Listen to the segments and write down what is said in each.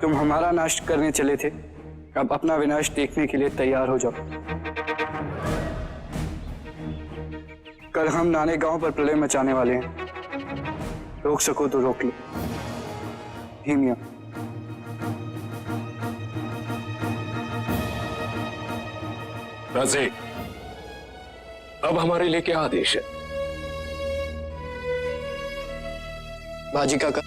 तुम हमारा नाश करने चले थे, अब अपना विनाश देखने के लिए तैयार हो जाओ। कल हम नाने गांव पर प्रलय मचाने वाले हैं, रोक सको तो रोक लो। हिमिया, राजे, अब हमारे लिए क्या आदेश है? बाजी काका,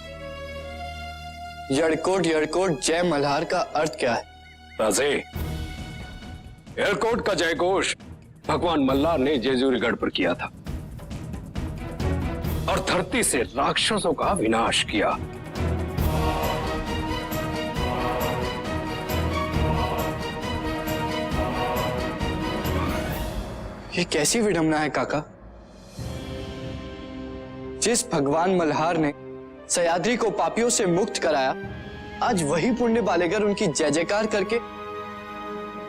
यड़कोट यड़कोट जय मल्हार का अर्थ क्या है? राजे, एयरकोट का जयघोष भगवान मल्हार ने जेजूरीगढ़ पर किया था और धरती से राक्षसों का विनाश किया। ये कैसी विडंबना है काका? जिस भगवान मल्हार ने सयाद्री को पापियों से मुक्त कराया, आज वही पुण्य बालेगर उनकी जय जयकार करके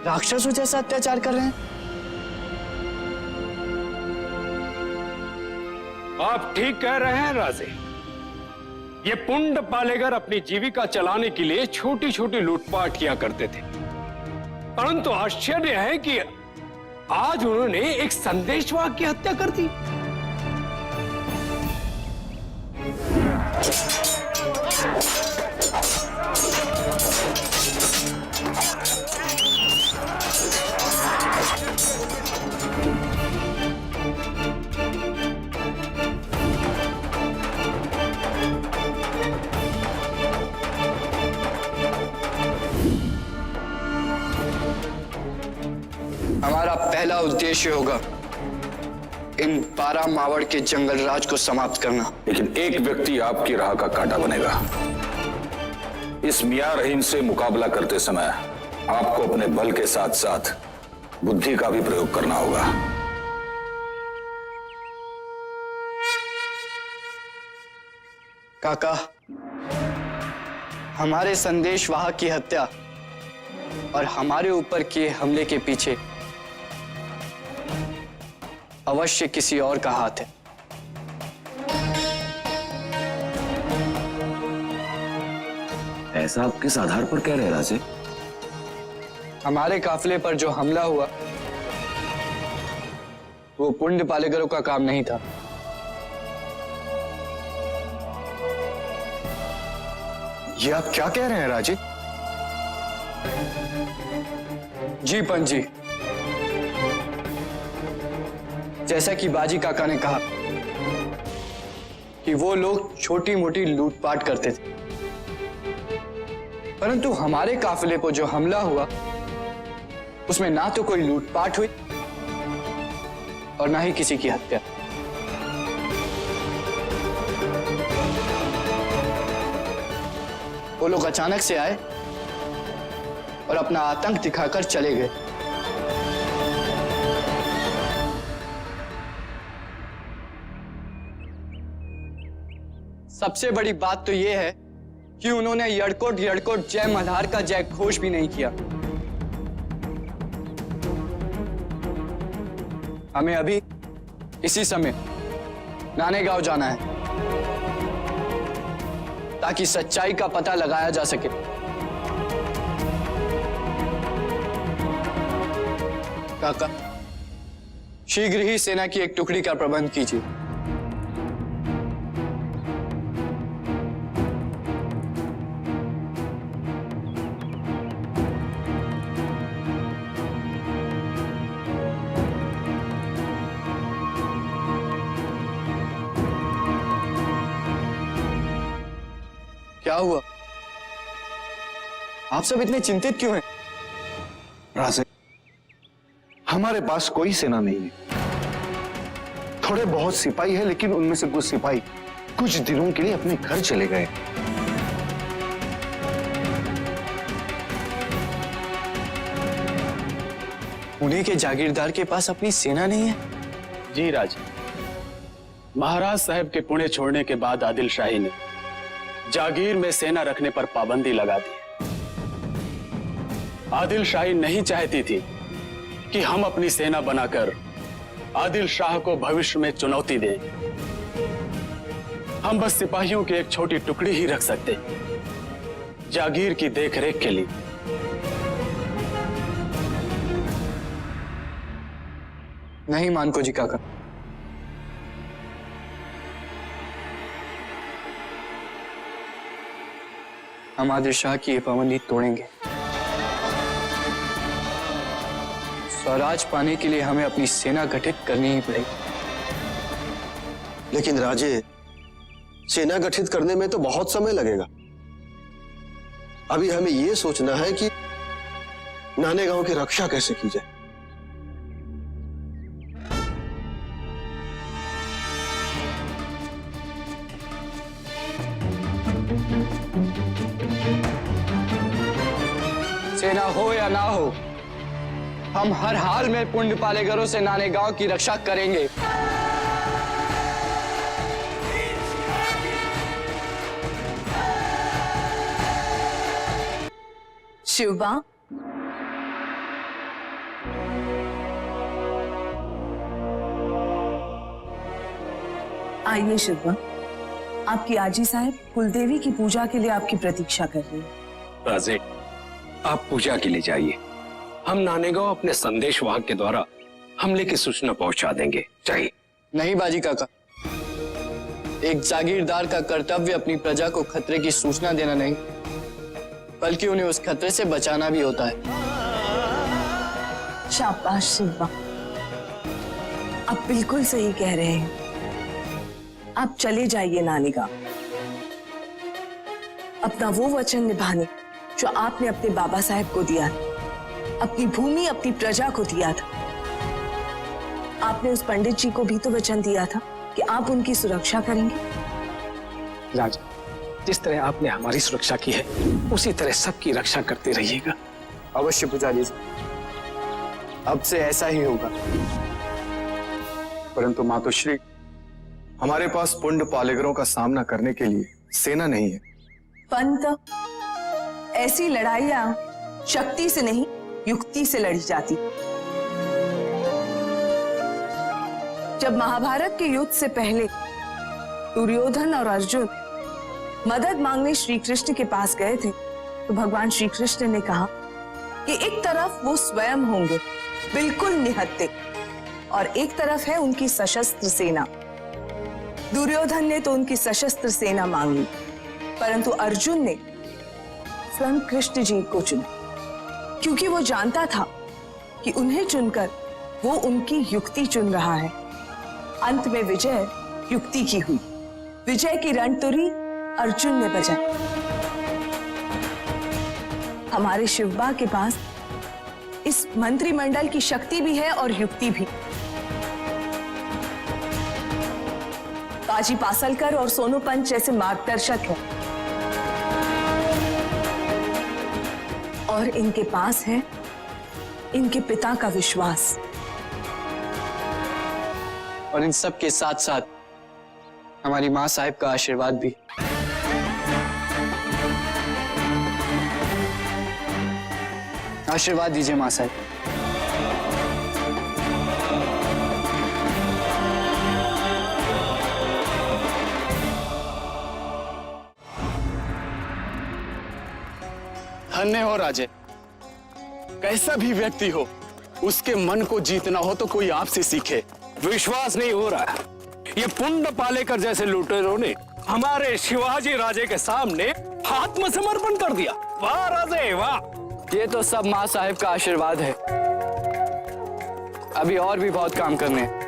राक्षसों जैसा अत्याचार कर रहे हैं। आप ठीक कह रहे हैं राजे। ये पुंड पालेगर अपनी जीविका चलाने के लिए छोटी छोटी लूटपाट किया करते थे, परंतु आश्चर्य है कि आज उन्होंने एक संदेशवाहक की हत्या कर दी। हमारा पहला उद्देश्य होगा इन 12 मावड़ के जंगल राज को समाप्त करना। लेकिन एक व्यक्ति आपकी राह का कांटा बनेगा। इस मियां रहीम से मुकाबला करते समय आपको अपने बल के साथ साथ बुद्धि का भी प्रयोग करना होगा। काका, हमारे संदेशवाहक की हत्या और हमारे ऊपर किए हमले के पीछे अवश्य किसी और का हाथ है। ऐसा आप किस आधार पर कह रहे हैं राजे? हमारे काफिले पर जो हमला हुआ वो पुण्य पालेगरों का काम नहीं था। ये आप क्या कह रहे हैं राजे? जी पंजी, जैसा कि बाजी काका ने कहा कि वो लोग छोटी मोटी लूटपाट करते थे, परंतु हमारे काफिले पर जो हमला हुआ उसमें ना तो कोई लूटपाट हुई और ना ही किसी की हत्या। वो लोग अचानक से आए और अपना आतंक दिखाकर चले गए। सबसे बड़ी बात तो यह है कि उन्होंने यड़कोट यड़कोट जय मल्हार का जय घोष भी नहीं किया। हमें अभी इसी समय नाने गांव जाना है ताकि सच्चाई का पता लगाया जा सके। काका, शीघ्र ही सेना की एक टुकड़ी का प्रबंध कीजिए। क्या हुआ? आप सब इतने चिंतित क्यों हैं? राजे, हमारे पास कोई सेना नहीं है। थोड़े बहुत सिपाही है, लेकिन उनमें से कुछ सिपाही कुछ दिनों के लिए अपने घर चले गए। पुणे के जागीरदार के पास अपनी सेना नहीं है? जी राजा, महाराज साहब के पुणे छोड़ने के बाद आदिल शाही ने जागीर में सेना रखने पर पाबंदी लगा दी। आदिल शाही नहीं चाहती थी कि हम अपनी सेना बनाकर आदिल शाह को भविष्य में चुनौती दें। हम बस सिपाहियों की एक छोटी टुकड़ी ही रख सकते। जागीर की देखरेख के लिए। नहीं मानको जी काका, हम आदिल शाह की ये पाबंदी तोड़ेंगे। स्वराज पाने के लिए हमें अपनी सेना गठित करनी ही पड़ेगी। लेकिन राजे, सेना गठित करने में तो बहुत समय लगेगा। अभी हमें यह सोचना है कि नाने गांव की रक्षा कैसे की जाए। सेना हो या ना हो, हम हर हाल में पुंड पालेगरों से नाने गांव की रक्षा करेंगे। शिवबा, आइए शिवबा, आपकी आजी साहब कुलदेवी की पूजा के लिए आपकी प्रतीक्षा कर रही है। राजे, आप पूजा के लिए जाइए। हम नानेगांव अपने संदेश वाहक के द्वारा हमले की सूचना पहुंचा देंगे। चाहिए। नहीं बाजी काका, एक जागीरदार का कर्तव्य अपनी प्रजा को खतरे की सूचना देना नहीं, बल्कि उन्हें उस खतरे से बचाना भी होता है। शाबाश शिवबा, आप बिल्कुल सही कह रहे हैं। आप चले जाइए नानेगांव, अपना वो वचन निभाने जो आपने अपने बाबा साहब को दिया था, अपनी भूमि अपनी प्रजा को दिया था। आपने उस पंडित जी को भी तो वचन दिया था कि आप उनकी सुरक्षा करेंगे। राजा, जिस तरह आपने हमारी सुरक्षा की है, उसी तरह सबकी रक्षा करते रहिएगा। अवश्य पुजारी जी, अब से ऐसा ही होगा। परंतु मातोश्री, हमारे पास पुंड पालेगरों का सामना करने के लिए सेना नहीं है। पंत, ऐसी लड़ाइयां शक्ति से नहीं युक्ति से लड़ी जाती। जब महाभारत के युद्ध से पहले दुर्योधन और अर्जुन मदद मांगने श्री कृष्ण के पास गए थे, तो भगवान श्री कृष्ण ने कहा कि एक तरफ वो स्वयं होंगे बिल्कुल निहत्थे, और एक तरफ है उनकी सशस्त्र सेना। दुर्योधन ने तो उनकी सशस्त्र सेना मांग ली, परंतु अर्जुन ने स्वयं कृष्ण जी को चुना, क्योंकि वो जानता था कि उन्हें चुनकर वो उनकी युक्ति चुन रहा है। अंत में विजय युक्ति की हुई। विजय की रणतुरी अर्जुन ने बजाई। हमारे शिवबा के पास इस मंत्रिमंडल की शक्ति भी है और युक्ति भी। बाजी पासलकर और सोनू पंच जैसे मार्गदर्शक हैं, और इनके पास है इनके पिता का विश्वास। और इन सब के साथ साथ हमारी माँ साहिब का आशीर्वाद भी। आशीर्वाद दीजिए माँ साहिब। धन्य हो राजे। कैसा भी व्यक्ति हो, उसके मन को जीतना हो तो कोई आपसे सीखे। विश्वास नहीं हो रहा है। ये पुंड पालेकर जैसे लुटेरों ने हमारे शिवाजी राजे के सामने आत्मसमर्पण कर दिया। वाह राजे वाह। ये तो सब माँ साहिब का आशीर्वाद है। अभी और भी बहुत काम करने हैं।